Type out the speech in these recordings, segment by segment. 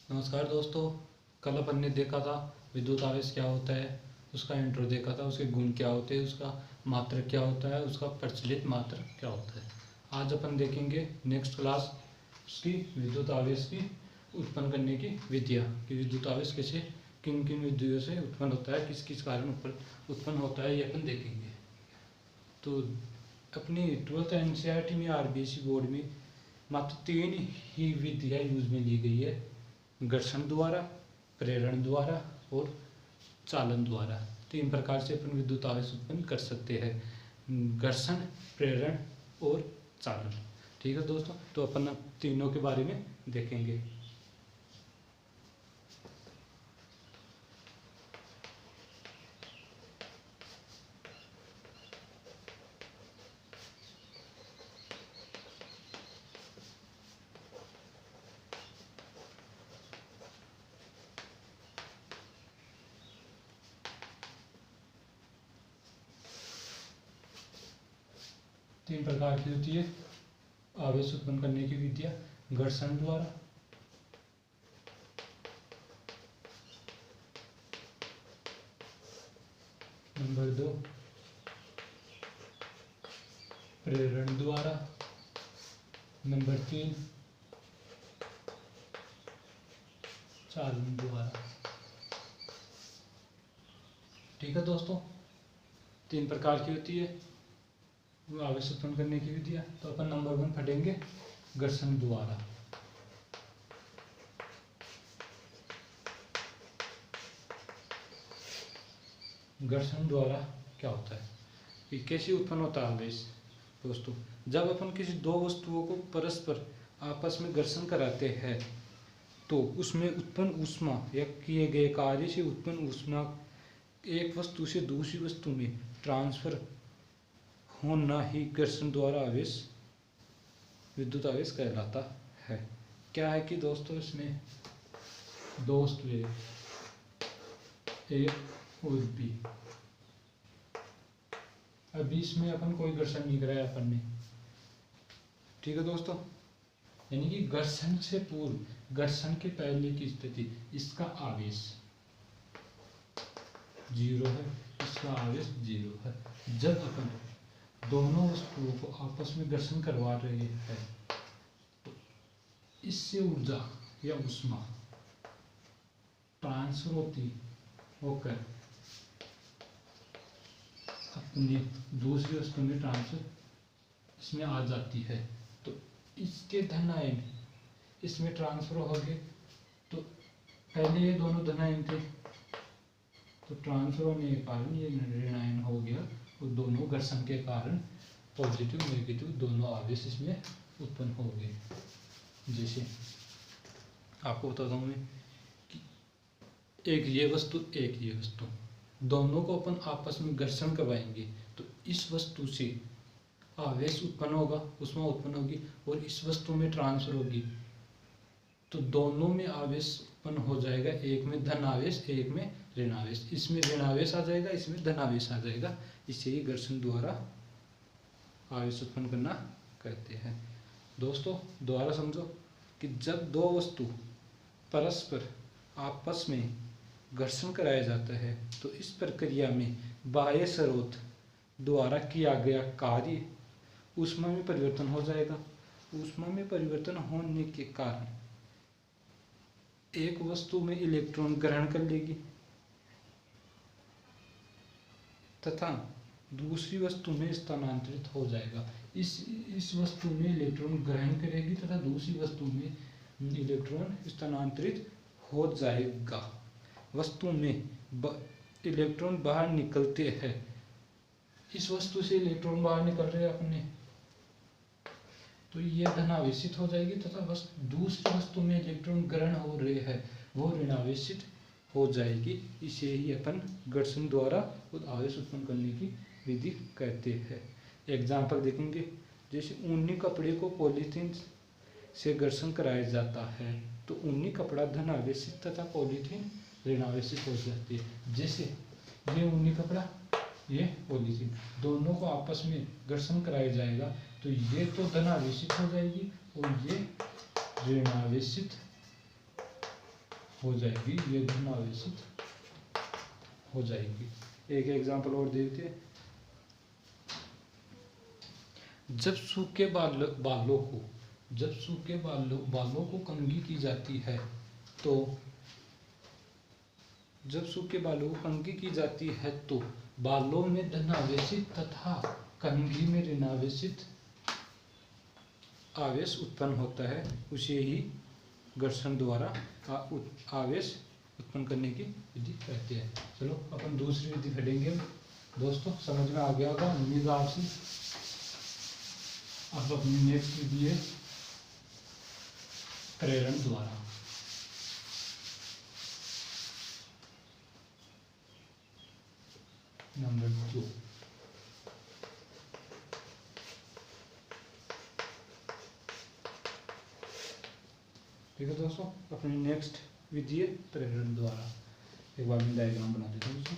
नमस्कार दोस्तों। कल अपन ने देखा था विद्युत आवेश क्या होता है, उसका इंट्रो देखा था, उसके गुण क्या होते हैं, उसका मात्रक क्या होता है, उसका प्रचलित मात्रक क्या होता है। आज अपन देखेंगे नेक्स्ट क्लास उसकी विद्युत आवेश की उत्पन्न करने की विधियाँ कि विद्युत आवेश कैसे किन किन विधियों से उत्पन्न होता है, किस किस कारण उत्पन्न होता है, ये अपन देखेंगे। तो अपनी 12th NCERT में RBC बोर्ड में मात्र 3 ही विधियाँ यूज में ली गई है: घर्षण द्वारा, प्रेरण द्वारा और चालन द्वारा। 3 प्रकार से अपन विद्युत आवेश उत्पन्न कर सकते हैं: घर्षण, प्रेरण और चालन। ठीक है दोस्तों, तो अपन अब तीनों के बारे में देखेंगे। तीन प्रकार की होती है आवेश उत्पन्न करने की विधियाँ: घर्षण द्वारा, नंबर 2 प्रेरण द्वारा, नंबर 3 चालन द्वारा। ठीक है दोस्तों, 3 प्रकार की होती है आवेश उत्पन्न करने की विधियाँ। तो अपन नंबर 1 पढ़ेंगे, घर्षण द्वारा। घर्षण द्वारा क्या होता है, कि कैसे उत्पन्न होता है आवेश। दोस्तों, जब अपन किसी दो वस्तुओं को परस्पर आपस में घर्षण कराते हैं तो उसमें उत्पन्न ऊष्मा या किए गए कार्य से उत्पन्न ऊष्मा एक वस्तु से दूसरी वस्तु में ट्रांसफर होना ही घर्षण द्वारा आवेश विद्युत आवेश कहलाता है। क्या है कि दोस्तों, इसमें दो वस्तुएं ए और बी, अभी इसमें अपन कोई घर्षण नहीं कराया अपन ने। ठीक है दोस्तों, यानी कि घर्षण से पूर्व, घर्षण के पहले की स्थिति, इसका आवेश 0 है, इसका आवेश 0 है। जब अपन दोनों वस्तुओं को आपस में घर्षण करवा रहे हैं तो इससे ऊर्जा या ऊष्मा ट्रांसफर होती होकर अपनी दूसरी वस्तु में ट्रांसफर इसमें आ जाती है। तो इसके धन आयन इसमें ट्रांसफर हो गए। तो पहले ये दोनों धन आयन थे, तो ट्रांसफर होने के कारण ये ऋण आयन हो गया और दोनों घर्षण के कारण पॉजिटिव नेगेटिव दोनों आवेश इसमें उत्पन्न हो गए। जैसे आपको बताता हूँ मैं कि एक ये वस्तु, दोनों को अपन आपस में घर्षण करवाएंगे तो इस वस्तु से आवेश उत्पन्न होगा, ऊष्मा उत्पन्न होगी और इस वस्तु में ट्रांसफर होगी। तो दोनों में आवेश उत्पन्न हो जाएगा, एक में धन आवेश, एक में ऋण आवेश। इसमें ऋण आवेश आ जाएगा, इसमें धन आवेश आ जाएगा। इसे ही घर्षण द्वारा आवेश उत्पन्न करना कहते हैं। दोस्तों, दोबारा समझो कि जब दो वस्तु परस्पर आपस में घर्षण कराया जाता है तो इस प्रक्रिया में बाह्य स्रोत द्वारा किया गया कार्य ऊष्मा में परिवर्तन हो जाएगा। ऊष्मा में परिवर्तन होने के कारण एक वस्तु में इलेक्ट्रॉन ग्रहण कर लेगी तथा दूसरी वस्तु में स्थानांतरित हो जाएगा। इस वस्तु में इलेक्ट्रॉन ग्रहण करेगी तथा दूसरी वस्तु में इलेक्ट्रॉन स्थानांतरित हो जाएगा। वस्तु में इलेक्ट्रॉन बाहर निकलते हैं, इस वस्तु से इलेक्ट्रॉन बाहर निकल रहे हैं अपने, तो ये धनावेशित हो जाएगी तथा दूसरी वस्तु में इलेक्ट्रॉन ग्रहण हो रहे हैं वो ऋणावेशित हो जाएगी। इसे ही अपन घर्षण द्वारा आवेश उत्पन्न करने की विधि कहते हैं। एग्जाम्पल देखेंगे, जैसे ऊनी कपड़े को पॉलीथीन से घर्षण कराया जाता है तो ऊनी कपड़ा धनावेशित तथा पॉलीथीन ऋणावेशित हो जाती है। जैसे ये ऊनी कपड़ा, ये पॉलीथीन, दोनों को आपस में घर्षण कराया जाएगा तो ये तो धनावेशित हो जाएगी और ये ऋणावेशित हो जाएगी, ये धन आवेशित हो जाएगी। एक एग्जांपल और देखते हैं। जब सूखे बालों को कंघी की जाती है तो बालों में धनावेशित तथा कंघी में ऋणावेशित आवेश उत्पन्न होता है। उसे ही घर्षण द्वारा आवेश उत्पन्न करने की विधि कहते हैं। चलो अपन दूसरी विधि पढ़ेंगे। दोस्तों समझ में आ गया होगा उम्मीद आपसे। अब अपनी नेक्स्ट विधि है प्रेरण द्वारा। नंबर 2। ठीक है दोस्तों, अपनी नेक्स्ट विधि है प्रेरण द्वारा। एक बार मैं डायग्राम बना देता हूँ दोस्तों।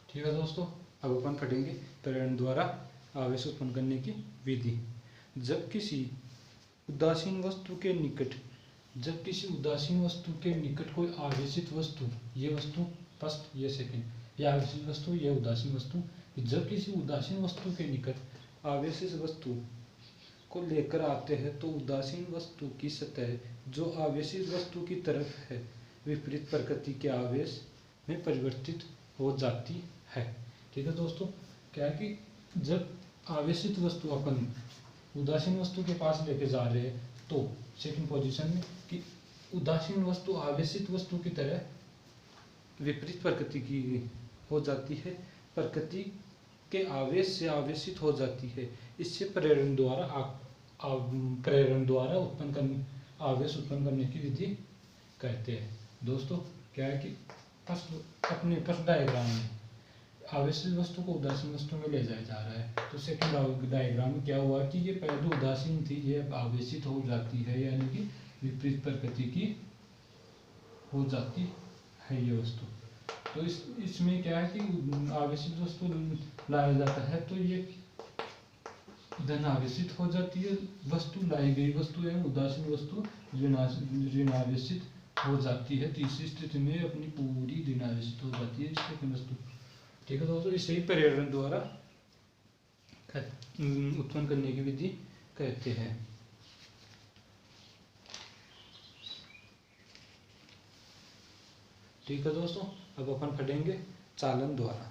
ठीक है दोस्तों, अब अपन पढ़ेंगे प्रेरण द्वारा आवेश उत्पन्न करने की विधि। जब किसी उदासीन वस्तु के निकट कोई आवेशित वस्तु, ये वस्तु फर्स्ट, ये सेकंड, ये आवेशित वस्तु, ये उदासीन वस्तु, जब किसी उदासीन वस्तु के निकट आवेशित वस्तु को लेकर आते हैं तो उदासीन वस्तु की सतह जो आवेशित वस्तु की तरफ है विपरीत प्रकृति के आवेश में परिवर्तित हो जाती है। ठीक है दोस्तों, क्या है कि जब आवेशित वस्तु अपन उदासीन वस्तु के पास लेके जा रहे हैं तो सेकंड पोजीशन में कि उदासीन वस्तु आवेशित वस्तु की तरह विपरीत प्रकृति की हो जाती है, प्रकृति के आवेश से आवेशित हो जाती है। इससे प्रेरण द्वारा आवेश उत्पन्न करने की विधि कहते हैं। दोस्तों क्या है कि फर्स्ट डायग्राम में आवेशित वस्तु को उदासीन वस्तु में ले जाया जा रहा है, तो सेकंड डायग्राम में क्या हुआ कि ये पहले उदासीन थी, ये आवेशित हो जाती है, यानी कि विपरीत प्रकृति की हो जाती है ये वस्तु। तो इसमें क्या है कि आवेशित वस्तु लाया जाता है तो ये धन आवेशित हो जाती है वस्तु, लाई गई वस्तु है उदासीन वस्तु ऋणावेशित हो जाती है। तीसरी स्थिति में अपनी पूरी ऋणावेशित हो जाती है इसकी वस्तु। ठीक है दोस्तों, इसे ही प्रेरण द्वारा उत्पन्न करने की विधि कहते हैं। ठीक है दोस्तों, अब अपन पढ़ेंगे चालन द्वारा।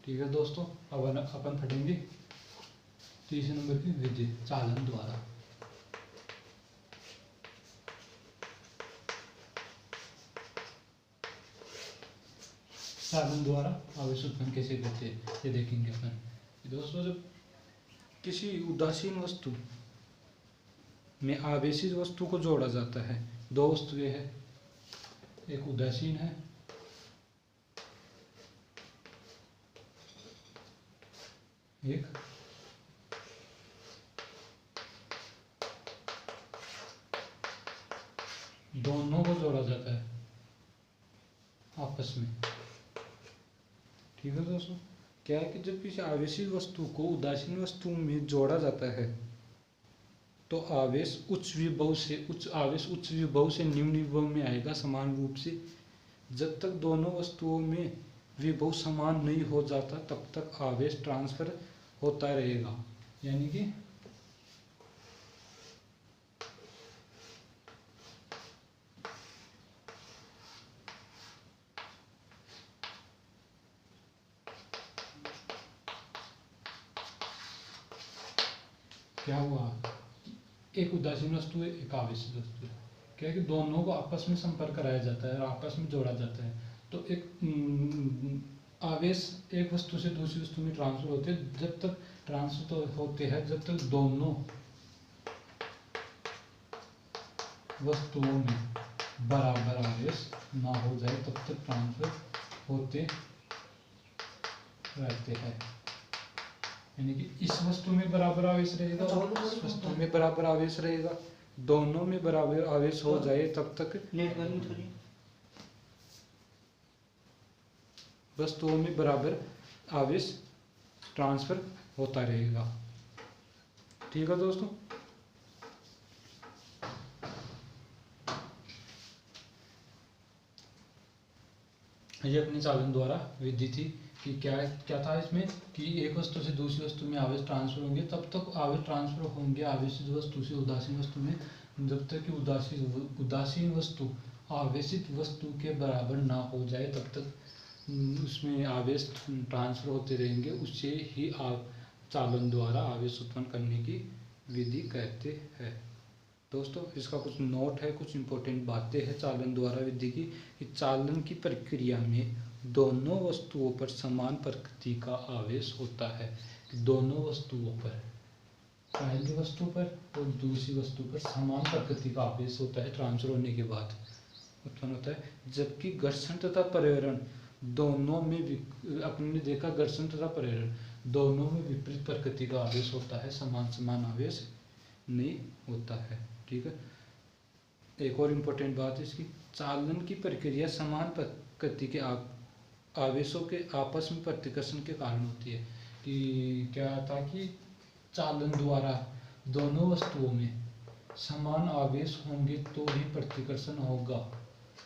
ठीक है दोस्तों, अब अपन पढ़ेंगे तीसरे नंबर की विधि चालन द्वारा। चालन द्वारा आवेश उत्पन्न कैसे करते हैं ये देखेंगे अपन। दोस्तों जब किसी उदासीन वस्तु में आवेशित वस्तु को जोड़ा जाता है, दो वस्तुएं हैं, एक उदासीन है एक दोनों को जोड़ा जाता है आपस में। ठीक है दोस्तों, क्या है कि जब किसी आवेशित वस्तु को उदासीन वस्तु में जोड़ा जाता है तो आवेश उच्च विभव से निम्न विभव में आएगा समान रूप से। जब तक दोनों वस्तुओं में विभव समान नहीं हो जाता तब तक आवेश ट्रांसफर होता रहेगा। यानी कि क्या हुआ, एक उदासीन वस्तु है, एक आवेशित वस्तु है। क्या है कि दोनों को आपस में संपर्क कराया जाता है और आपस में जोड़ा जाता है। तो एक आवेश एक वस्तु से दूसरी वस्तु में ट्रांसफर होते हैं। जब तक ट्रांसफर होते हैं, जब तक दोनों वस्तुओं में बराबर आवेश ना हो जाए तब तक ट्रांसफर होते रहते हैं। यानी कि इस वस्तु में बराबर आवेश रहेगा, इस वस्तु में बराबर आवेश रहेगा, दोनों में बराबर आवेश हो जाए तब तक वस्तुओं में बराबर आवेश ट्रांसफर होता रहेगा। ठीक है दोस्तों, ये अपनी चालन द्वारा विधि थी कि क्या था इसमें कि एक वस्तु से दूसरी वस्तु में आवेश ट्रांसफर होंगे, तब तक आवेश ट्रांसफर होंगे आवेशित वस्तु से उदासीन वस्तु में, जब तक कि उदासीन वस्तु आवेशित वस्तु के बराबर ना हो जाए तब तक उसमें आवेश ट्रांसफर होते रहेंगे। उससे ही आप चालन द्वारा आवेश उत्पन्न करने की विधि कहते हैं। दोस्तों, इसका कुछ नोट है, कुछ इंपॉर्टेंट बातें हैं चालन द्वारा विधि की। कि चालन की प्रक्रिया में दोनों वस्तुओं पर समान प्रकृति का आवेश होता है। दोनों वस्तुओं पर, पहली वस्तु पर और दूसरी वस्तु पर समान प्रकृति का आवेश होता है, ट्रांसफर होने के बाद उत्पन्न होता है। जबकि घर्षण तथा प्रेरण दोनों में, अपने ने देखा घर्षण तथा प्रेरण दोनों में विपरीत प्रकृति का आवेश होता है, समान आवेश नहीं होता है। ठीक है, एक और इम्पोर्टेंट बात है इसकी, चालन की प्रक्रिया समान प्रकृति के आवेशों के आपस में प्रतिकर्षण के कारण होती है। कि क्या था कि चालन द्वारा दोनों वस्तुओं में समान आवेश होंगे तो ही प्रतिकर्षण होगा,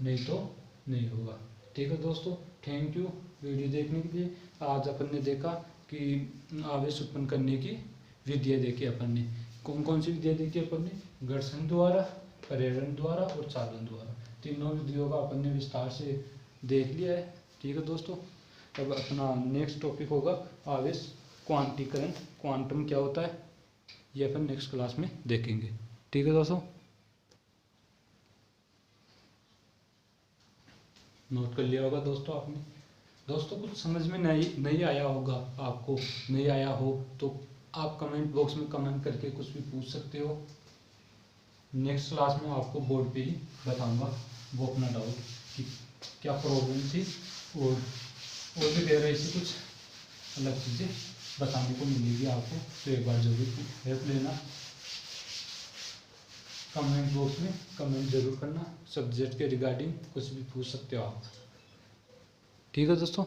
नहीं तो नहीं होगा। ठीक है दोस्तों, थैंक यू वीडियो देखने के लिए। आज अपन ने देखा कि आवेश उत्पन्न करने की विधियाँ देखी अपन ने। कौन कौन सी विधियाँ देखी अपन ने? घर्षण द्वारा, प्रेरण द्वारा और चालन द्वारा। तीनों विधियों का अपन ने विस्तार से देख लिया है। ठीक है दोस्तों, अब अपना नेक्स्ट टॉपिक होगा आवेश क्वांटीकरण। क्वांटम क्या होता है ये अपन नेक्स्ट क्लास में देखेंगे। ठीक है दोस्तों, नोट कर लिया होगा दोस्तों आपने। दोस्तों, कुछ समझ में नहीं आया होगा, आपको नहीं आया हो तो आप कमेंट बॉक्स में कमेंट करके कुछ भी पूछ सकते हो। नेक्स्ट क्लास में आपको बोर्ड पे ही बताऊंगा वो अपना डाउट कि क्या प्रॉब्लम थी, और भी गहराई से कुछ अलग चीज़ें बताने को मिलेगी आपको। तो एक बार जरूर हेल्प लेना, कमेंट बॉक्स में कमेंट जरूर करना। सब्जेक्ट के रिगार्डिंग कुछ भी पूछ सकते हो आप। ठीक है दोस्तों।